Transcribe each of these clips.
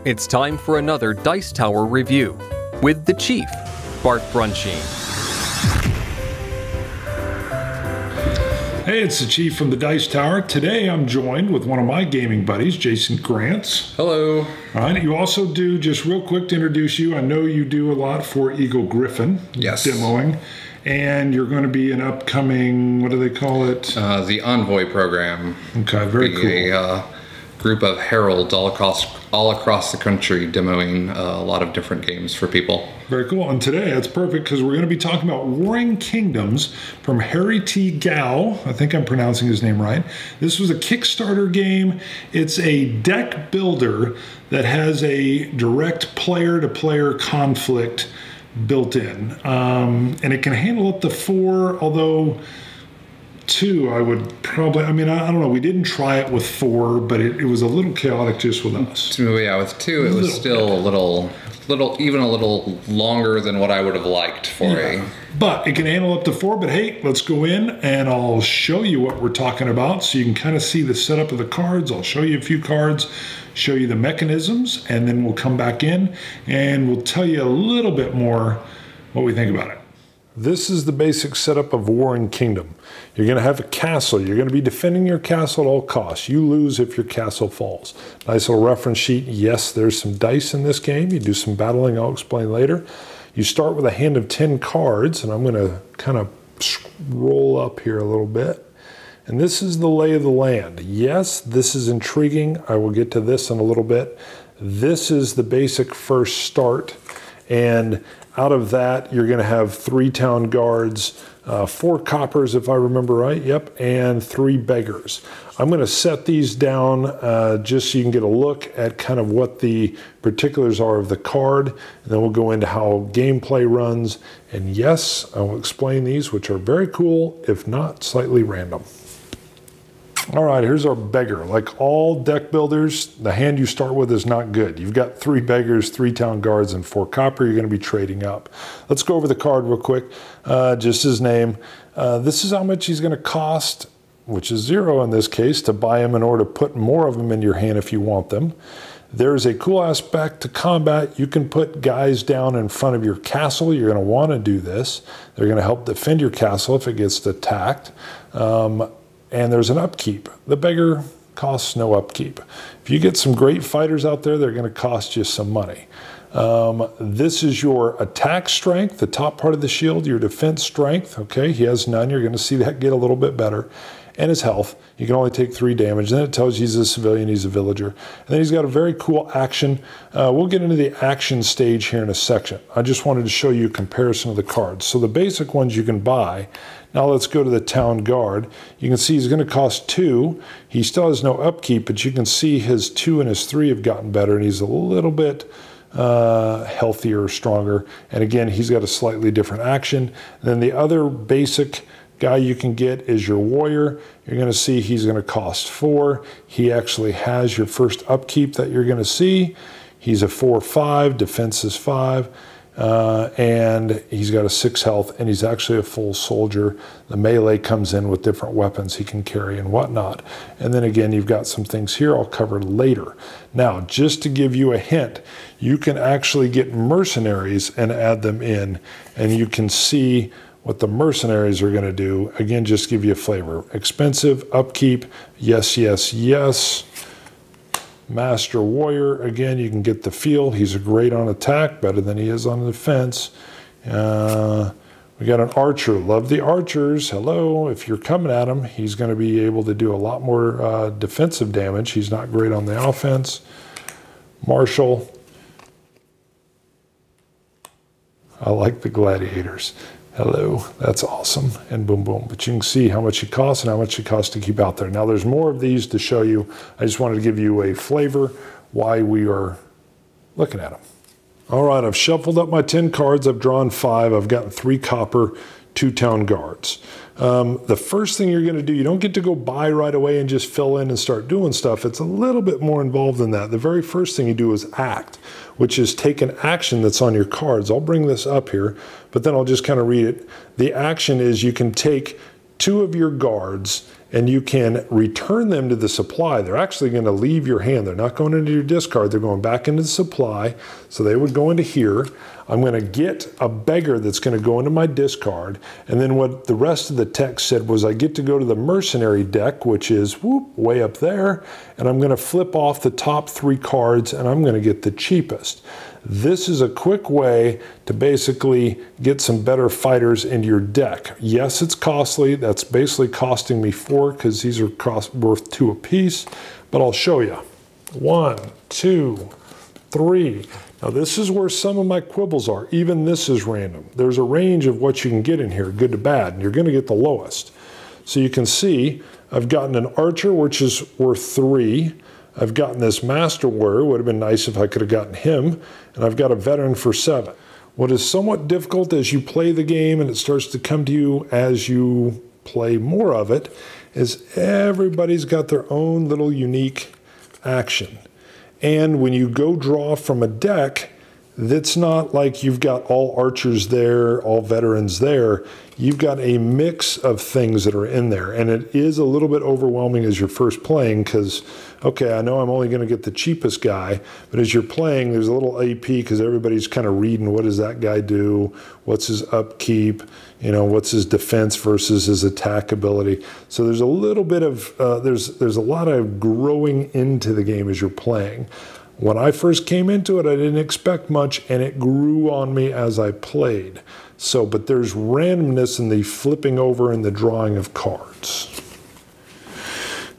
It's time for another Dice Tower review with the Chief, Bart Brunscheen. Hey, it's the Chief from the Dice Tower. Today I'm joined with one of my gaming buddies, Jason Grants. Hello. All right, you also do, just real quick to introduce you, I know you do a lot for Eagle Griffin. Yes. Demoing. And you're going to be an upcoming, what do they call it? The Envoy program. Okay, very cool. A group of heralds all across the country demoing a lot of different games for people. Very cool. And today, that's perfect because we're going to be talking about Warring Kingdoms from Harry T. Gao. I think I'm pronouncing his name right. This was a Kickstarter game. It's a deck builder that has a direct player-to-player conflict built in. And it can handle up to 4, although 2 I would probably, I don't know, we didn't try it with 4, but it was a little chaotic just with us. Yeah, with 2 it was still a little longer than what I would have liked for a... But it can handle up to 4, but hey, let's go in and I'll show you what we're talking about so you can kind of see the setup of the cards. I'll show you a few cards, show you the mechanisms, and then we'll come back in and we'll tell you a little bit more what we think about it. This is the basic setup of Warring Kingdom. You're going to have a castle. You're going to be defending your castle at all costs. You lose if your castle falls. Nice little reference sheet. Yes, there's some dice in this game. You do some battling. I'll explain later. You start with a hand of 10 cards, and I'm going to kind of roll up here a little bit. And this is the lay of the land. Yes, this is intriguing. I will get to this in a little bit. This is the basic first start. And out of that, you're going to have 3 town guards, 4 coppers, if I remember right, yep, and 3 beggars. I'm going to set these down just so you can get a look at kind of what the particulars are of the card, and then we'll go into how gameplay runs. And yes, I will explain these, which are very cool, if not slightly random. All right, here's our beggar. Like all deck builders, the hand you start with is not good. You've got 3 beggars, 3 town guards, and 4 copper. You're going to be trading up. Let's go over the card real quick. Just his name. This is how much he's going to cost, which is 0 in this case, to buy him in order to put more of them in your hand if you want them. There's a cool aspect to combat. You can put guys down in front of your castle. You're going to want to do this. They're going to help defend your castle if it gets attacked. And there's an upkeep. The beggar costs no upkeep. If you get some great fighters out there, they're going to cost you some money. This is your attack strength, the top part of the shield, your defense strength. Okay, he has none. You're going to see that get a little bit better. And his health. You can only take 3 damage. Then it tells you he's a civilian, he's a villager. And then he's got a very cool action. We'll get into the action stage here in a section. I just wanted to show you a comparison of the cards. So the basic ones you can buy. Now let's go to the town guard. You can see he's going to cost 2. He still has no upkeep, but you can see his 2 and his 3 have gotten better, and he's a little bit healthier, stronger. And again, he's got a slightly different action. And then the other basic guy you can get is your warrior. You're going to see he's going to cost 4. He actually has your first upkeep that you're going to see. He's a 4/5, defense is 5. And he's got a 6 health, and he's actually a full soldier. The melee comes in with different weapons he can carry and whatnot. And then again, you've got some things here I'll cover later. Now, just to give you a hint, you can actually get mercenaries and add them in, and you can see what the mercenaries are going to do. Again, just give you a flavor. Expensive, upkeep, yes, yes, yes. Master Warrior, again, you can get the feel. He's great on attack, better than he is on defense. We got an archer. Love the archers. Hello. If you're coming at him, he's going to be able to do a lot more defensive damage. He's not great on the offense. Marshal. I like the gladiators. Hello, that's awesome, and boom, boom. But you can see how much it costs and how much it costs to keep out there. Now, there's more of these to show you. I just wanted to give you a flavor why we are looking at them. All right, I've shuffled up my 10 cards. I've drawn 5. I've gotten 3 copper, 2 town guards. The first thing you're going to do, you don't get to go buy right away and just fill in and start doing stuff. It's a little bit more involved than that. The very first thing you do is act, which is take an action that's on your cards. I'll bring this up here, but then I'll just kind of read it. The action is you can take 2 of your guards and you can return them to the supply. They're actually going to leave your hand. They're not going into your discard. They're going back into the supply. So they would go into here. I'm going to get a beggar that's going to go into my discard. And then what the rest of the text said was I get to go to the mercenary deck, which is way up there. And I'm going to flip off the top 3 cards and I'm going to get the cheapest. This is a quick way to basically get some better fighters into your deck. Yes, it's costly. That's basically costing me 4 because these are worth 2 apiece. But I'll show you. 1, 2, 3. Now this is where some of my quibbles are. Even this is random. There's a range of what you can get in here, good to bad, and you're going to get the lowest. So you can see I've gotten an archer, which is worth 3. I've gotten this master warrior. Would have been nice if I could have gotten him. And I've got a veteran for 7. What is somewhat difficult as you play the game and it starts to come to you as you play more of it is everybody's got their own little unique action. And when you go draw from a deck, it's not like you've got all archers there, all veterans there. You've got a mix of things that are in there. And it is a little bit overwhelming as you're first playing because, okay, I know I'm only going to get the cheapest guy, but as you're playing, there's a little AP because everybody's kind of reading what does that guy do, what's his upkeep, you know, what's his defense versus his attack ability. So there's a little bit of, there's a lot of growing into the game as you're playing. When I first came into it, I didn't expect much, and it grew on me as I played. So, but there's randomness in the flipping over and the drawing of cards.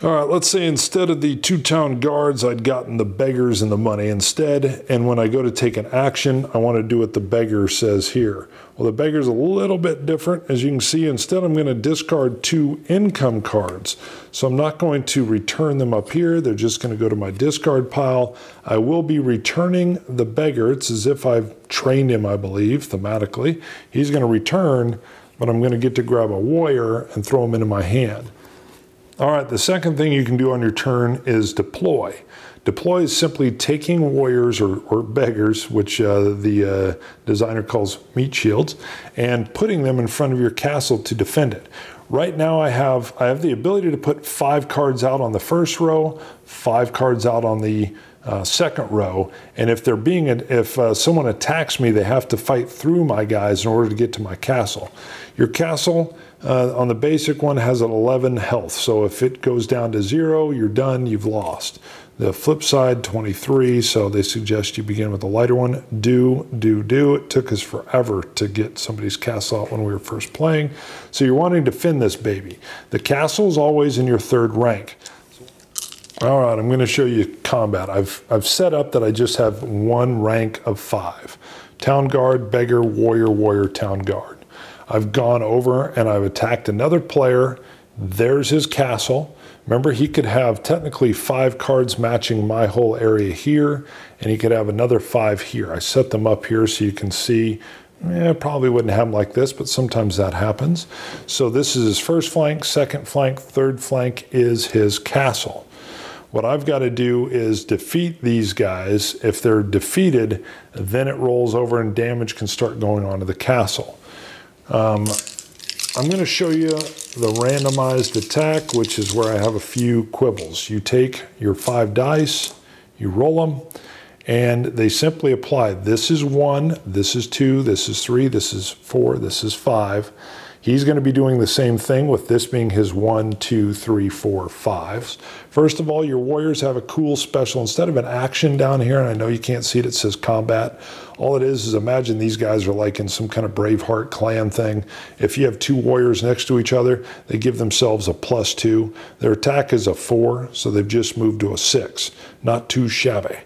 All right, let's say instead of the 2 town guards, I'd gotten the beggars and the money instead. And when I go to take an action, I want to do what the beggar says here. Well, the beggar's a little bit different. As you can see, instead I'm going to discard 2 income cards. So I'm not going to return them up here. They're just going to go to my discard pile. I will be returning the beggar. It's as if I've trained him, I believe, thematically. He's going to return, but I'm going to get to grab a warrior and throw him into my hand. All right, the second thing you can do on your turn is deploy. Deploy is simply taking warriors or beggars, which the designer calls meat shields, and putting them in front of your castle to defend it. Right now I have the ability to put 5 cards out on the first row, 5 cards out on the second row, and if someone attacks me, they have to fight through my guys in order to get to my castle. Your castle on the basic one has an 11 health, so if it goes down to 0, you're done, you've lost. The flip side, 23, so they suggest you begin with a lighter one. Do. It took us forever to get somebody's castle out when we were first playing. So you're wanting to defend this baby. The castle is always in your 3rd rank. All right, I'm going to show you combat. I've set up that I just have 1 rank of 5. Town guard, beggar, warrior, town guard. I've gone over and I've attacked another player. There's his castle. Remember, he could have technically 5 cards matching my whole area here, and he could have another 5 here. I set them up here so you can see. Probably wouldn't have them like this, but sometimes that happens. So this is his first flank, second flank, third flank is his castle. What I've got to do is defeat these guys. If they're defeated, then it rolls over and damage can start going on to the castle. I'm going to show you the randomized attack, which is where I have a few quibbles. You take your 5 dice, you roll them, and they simply apply. This is 1, this is 2, this is 3, this is 4, this is 5. He's going to be doing the same thing with this being his 1, 2, 3, 4, 5s. First of all, your warriors have a cool special. Instead of an action down here, and I know you can't see it, it says combat. All it is imagine these guys are like in some kind of Braveheart clan thing. If you have 2 warriors next to each other, they give themselves a +2. Their attack is a 4, so they've just moved to a 6. Not too shabby.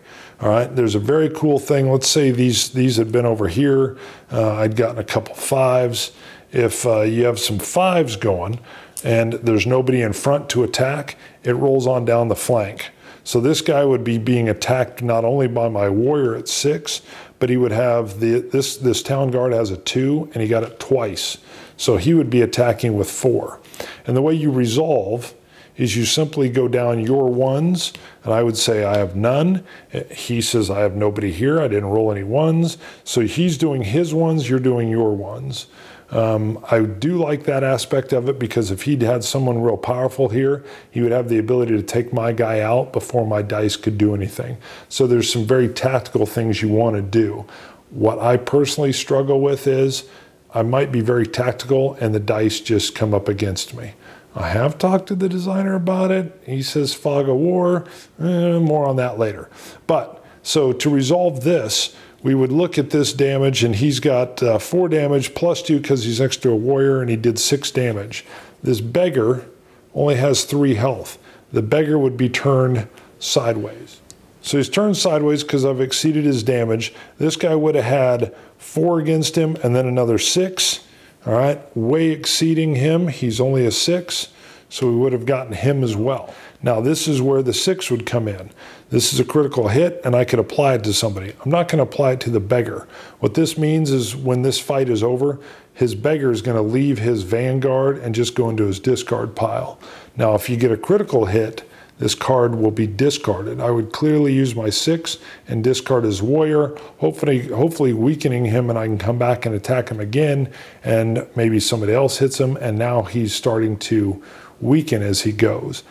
All right, there's a very cool thing. Let's say these had been over here. I'd gotten a couple 5s. If you have some 5s going and there's nobody in front to attack, it rolls on down the flank. So this guy would be being attacked not only by my warrior at 6, but he would have this town guard has a 2 and he got it twice. So he would be attacking with 4. And the way you resolve is you simply go down your 1s, and I would say I have none. He says I have nobody here, I didn't roll any 1s. So he's doing his 1s, you're doing your 1s. I do like that aspect of it, because if he'd had someone real powerful here, he would have the ability to take my guy out before my dice could do anything. So there's some very tactical things you want to do. What I personally struggle with is I might be very tactical and the dice just come up against me. I have talked to the designer about it. He says fog of war. More on that later. But so to resolve this, we would look at this damage, and he's got 4 damage plus 2 because he's next to a warrior, and he did 6 damage. This beggar only has 3 health. The beggar would be turned sideways. So he's turned sideways because I've exceeded his damage. This guy would have had 4 against him and then another 6. All right, way exceeding him. He's only a 6, so we would have gotten him as well. Now this is where the 6 would come in. This is a critical hit, and I could apply it to somebody. I'm not going to apply it to the beggar. What this means is when this fight is over, his beggar is going to leave his vanguard and just go into his discard pile. Now if you get a critical hit, this card will be discarded. I would clearly use my 6 and discard his warrior, hopefully weakening him, and I can come back and attack him again, and maybe somebody else hits him, and now he's starting to weaken as he goes.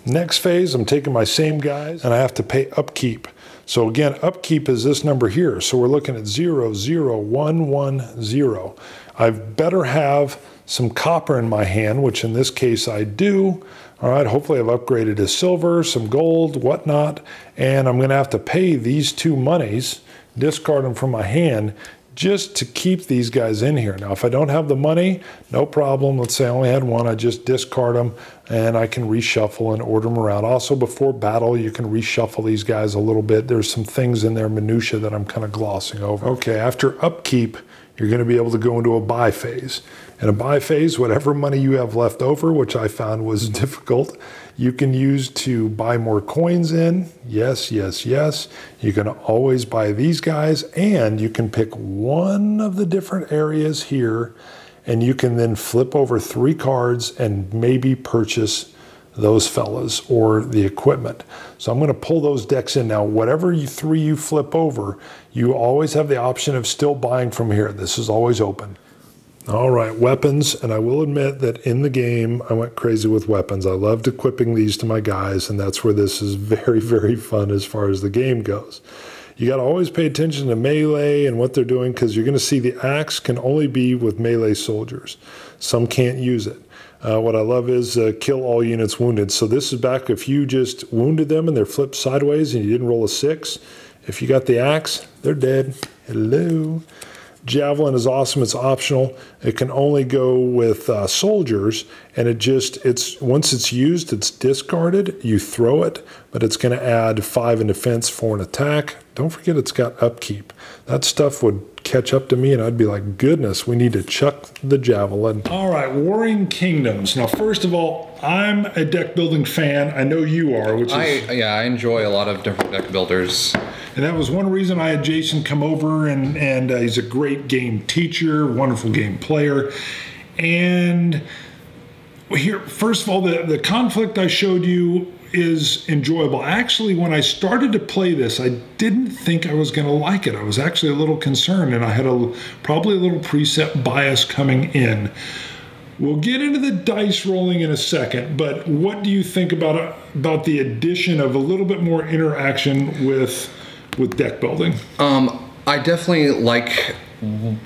Next phase, I'm taking my same guys, and I have to pay upkeep. So again, upkeep is this number here. So we're looking at 0, 0, 1, 1, 0. I better have some copper in my hand, which in this case I do. All right, hopefully I've upgraded to silver, some gold, whatnot, and I'm gonna have to pay these 2 monies, discard them from my hand, just to keep these guys in here. Now, if I don't have the money, no problem. Let's say I only had 1, I just discard them, and I can reshuffle and order them around. Also, before battle, you can reshuffle these guys a little bit. There's some things in there, minutia, that I'm kind of glossing over. Okay, after upkeep, you're gonna be able to go into a buy phase. In a buy phase, whatever money you have left over, which I found was difficult, you can use to buy more coins in. Yes, yes, yes. You can always buy these guys, and you can pick one of the different areas here, and you can then flip over 3 cards and maybe purchase those fellas or the equipment. So I'm going to pull those decks in. Now, whatever 3 you flip over, you always have the option of still buying from here. This is always open. All right, weapons, and I will admit that in the game, I went crazy with weapons. I loved equipping these to my guys, and that's where this is very, very fun as far as the game goes. You got to always pay attention to melee and what they're doing, because you're going to see the axe can only be with melee soldiers. Some can't use it. What I love is kill all units wounded. So this is back if you just wounded them and they're flipped sideways and you didn't roll a 6. If you got the axe, they're dead. Hello. Javelin is awesome. It's optional. It can only go with soldiers, and once it's used, it's discarded. You throw it, but it's going to add 5 in defense, 4 in attack. Don't forget it's got upkeep. That stuff would catch up to me, and I'd be like, goodness, we need to chuck the javelin. All right, Warring Kingdoms. Now, first of all, I'm a deck building fan. I know you are, I enjoy a lot of different deck builders. And that was one reason I had Jason come over, and he's a great game teacher, wonderful game player. And here, first of all, the conflict I showed you is enjoyable. Actually, when I started to play this, I didn't think I was going to like it. I was actually a little concerned, and I had probably a little preset bias coming in. We'll get into the dice rolling in a second, but what do you think about the addition of a little bit more interaction with deck building? I definitely like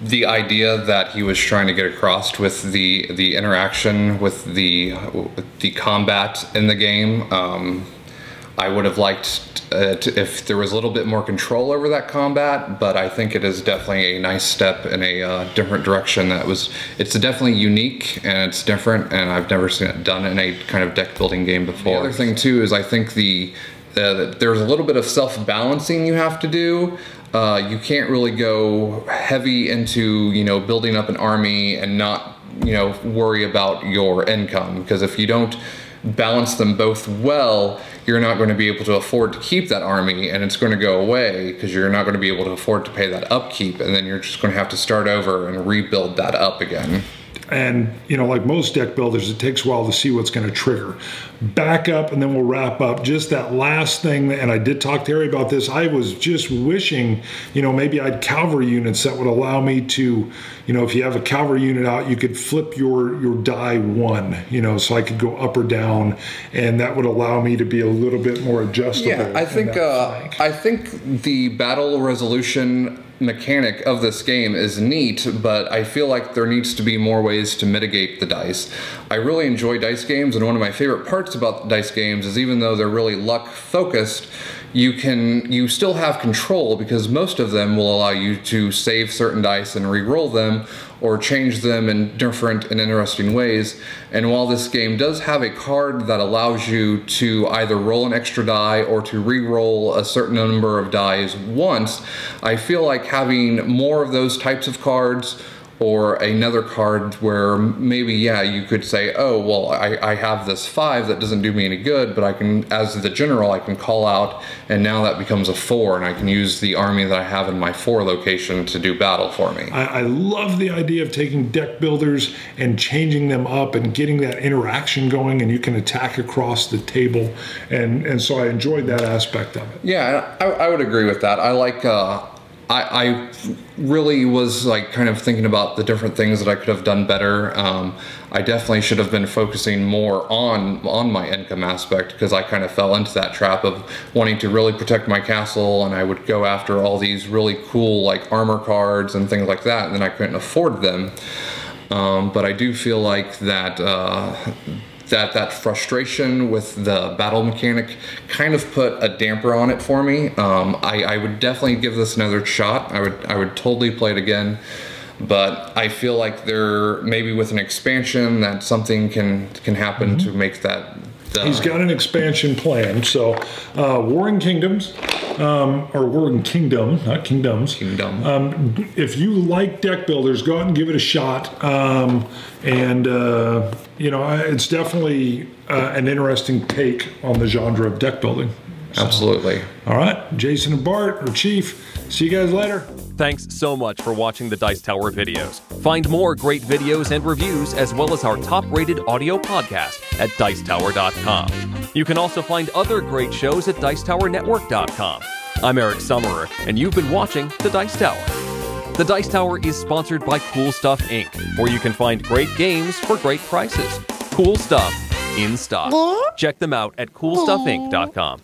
the idea that he was trying to get across with the interaction with the combat in the game. I would have liked if there was a little bit more control over that combat, but I think it is definitely a nice step in a different direction. It's definitely unique and it's different, and I've never seen it done in a kind of deck building game before. The other thing too is I think there's a little bit of self-balancing you have to do. You can't really go heavy into, building up an army and not, worry about your income, because if you don't balance them both well, you're not going to be able to afford to keep that army, and it's going to go away because you're not going to be able to afford to pay that upkeep, and then you're just going to have to start over and rebuild that up again. And, you know, like most deck builders, it takes a while to see what's going to trigger. Back up, and then we'll wrap up. Just that last thing, and I did talk to Harry about this, I was just wishing, you know, maybe I had cavalry units that would allow me to, you know, if you have a cavalry unit out, you could flip your die one, you know, so I could go up or down, and that would allow me to be a little bit more adjustable. Yeah, I think the battle resolution mechanic of this game is neat, but I feel like there needs to be more ways to mitigate the dice. I really enjoy dice games, and one of my favorite parts about dice games is even though they're really luck focused, you still have control, because most of them will allow you to save certain dice and re-roll them or change them in different and interesting ways. And while this game does have a card that allows you to either roll an extra die or to re-roll a certain number of dice once, I feel like having more of those types of cards, or another card where maybe, yeah, you could say, oh, well, I have this 5 that doesn't do me any good, but I can, as the general, I can call out, and now that becomes a 4, and I can use the army that I have in my 4 location to do battle for me. I love the idea of taking deck builders and changing them up and getting that interaction going, and you can attack across the table, and so I enjoyed that aspect of it. Yeah, I would agree with that. I like, I really was like kind of thinking about the different things that I could have done better. I definitely should have been focusing more on my income aspect, because I kind of fell into that trap of wanting to really protect my castle, and I would go after all these really cool like armor cards and things like that, and then I couldn't afford them. But I do feel like that that frustration with the battle mechanic kind of put a damper on it for me. I would definitely give this another shot. I would totally play it again, but I feel like there, maybe with an expansion, that something can happen to make that. He's got an expansion plan. So Warring Kingdoms, or Warring Kingdom, not Kingdoms. Kingdom. If you like deck builders, go out and give it a shot. You know, it's definitely an interesting take on the genre of deck building. So, absolutely. All right, Jason and Bart, or Chief, see you guys later. Thanks so much for watching the Dice Tower videos. Find more great videos and reviews, as well as our top-rated audio podcast at Dicetower.com. You can also find other great shows at Dicetowernetwork.com. I'm Eric Summerer, and you've been watching The Dice Tower. The Dice Tower is sponsored by Cool Stuff Inc., where you can find great games for great prices. Cool stuff in stock. Check them out at CoolStuffInc.com.